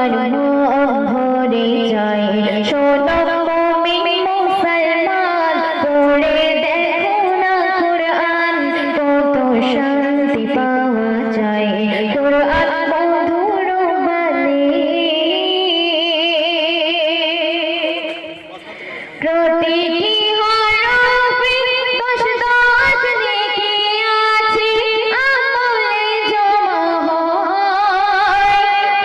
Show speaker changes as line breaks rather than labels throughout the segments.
আমার মন ভরে যায়। শোনো মুমিন মুসলমান, পড়ে দেখো না কুরআন, কত শান্তি পাওয়া যায়। কুরআন মধুর বাণী, প্রতিটি হরফে দশ দশ নেকি আছে, আমলে জমা হয়।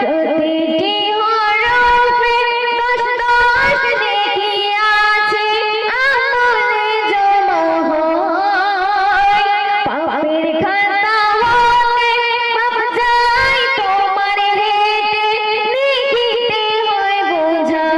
প্রতিটি হরফে দশ দশ নেকি আছে, আমলে জমা হয়। পাপের খাতা হতে পাপ যায় তোমার হেঁটে, নেকিতে হয় বোঝা।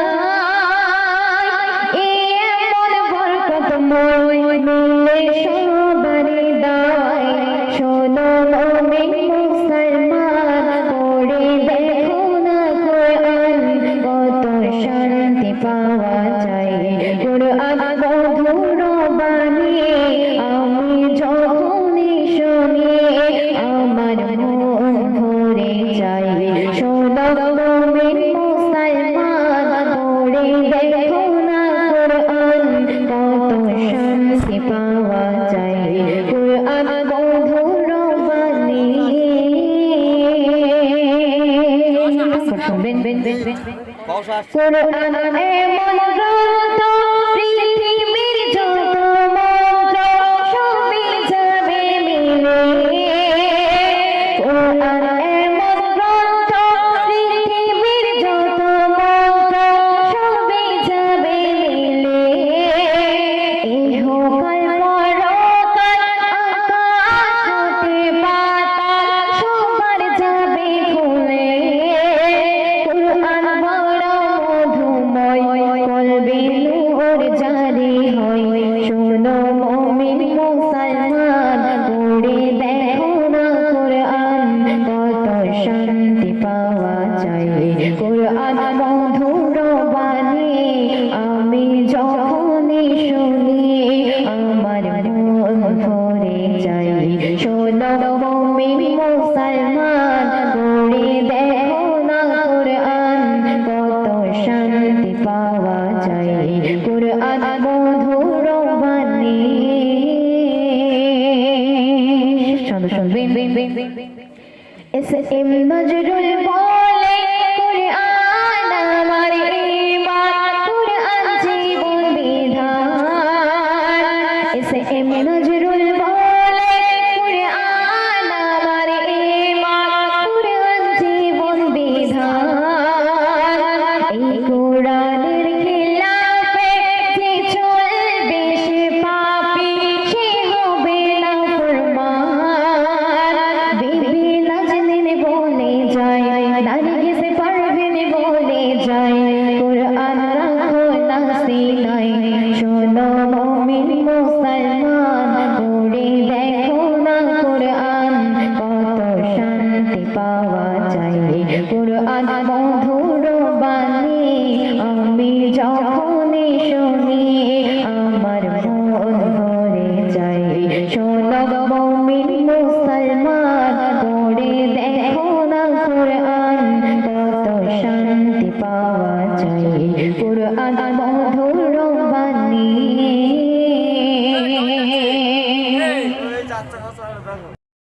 মিলে সবারে দায়। শোনো মুমিন মুসলমান, পড়ে দেখো না কুরআন, কত শান্তি পাওয়া যায়। কুরআন মধুর বাণী, আমি যখনই শুনি আমার মন ভরে যায়। শোনো মুমিন মুসলমান, পড়ে দেখো না কুরআন, কত শান্তি পাওয়া যায়। কুরআন মধুর বাণী। কুরআন এমন গ্রন্থ, পৃথিবীর যত মন্ত্র সবই যাবে মিলে। কুরআন এমন গ্রন্থ, পৃথিবীর যত মন্ত্র সবই যাবে মিলে। ইহকাল পরকাল আকাশ হতে পাতাল সবার যাবে খুলে। কুরআন বড় মধুময়, কলবে নূর জারি হয়। শোনো মুমিন মুসলমান, পড়ে দেখো না কুরআন, কত শান্তি পাওয়া যায়। কুরআন মধুর বাণী, আমি যখনই শুনি আমার মন ভরে যায়। শোনো মুমিন মুসলমান, পড়ে দেখো না কুরআন, কত শান্তি পাওয়া যায়। কুরআন মধুর বাণী। এসএম নজরুল বলে, কুরআন আমার ঈমান, কুরআন জীবন বিধান। এসএম নজরুল বলে, কুরআন আমার ঈমান, কুরআন জীবন বিধান। এই কুরআনের খিলাফে যে চলবে সে পাপী, সে হবে নাফরমান। বিবি নাজনীন বলে যায়, নারগিস পারভীন বলে যায়, কুরআন রাখো না সিনায়। শোনো মুমিন মুসলমান, পড়ে দেখো না কুরআন, কত শান্তি পাওয়া যায়। কুরআন মধুর বাণী, আমি যখনই শুনি আমার মন ভরে যায়। শোনো মুমিন মুসলমান, পড়ে দেখো না কুরআন, কত শান্তি পাওয়া যায়। কুরআন মধুর বাণী।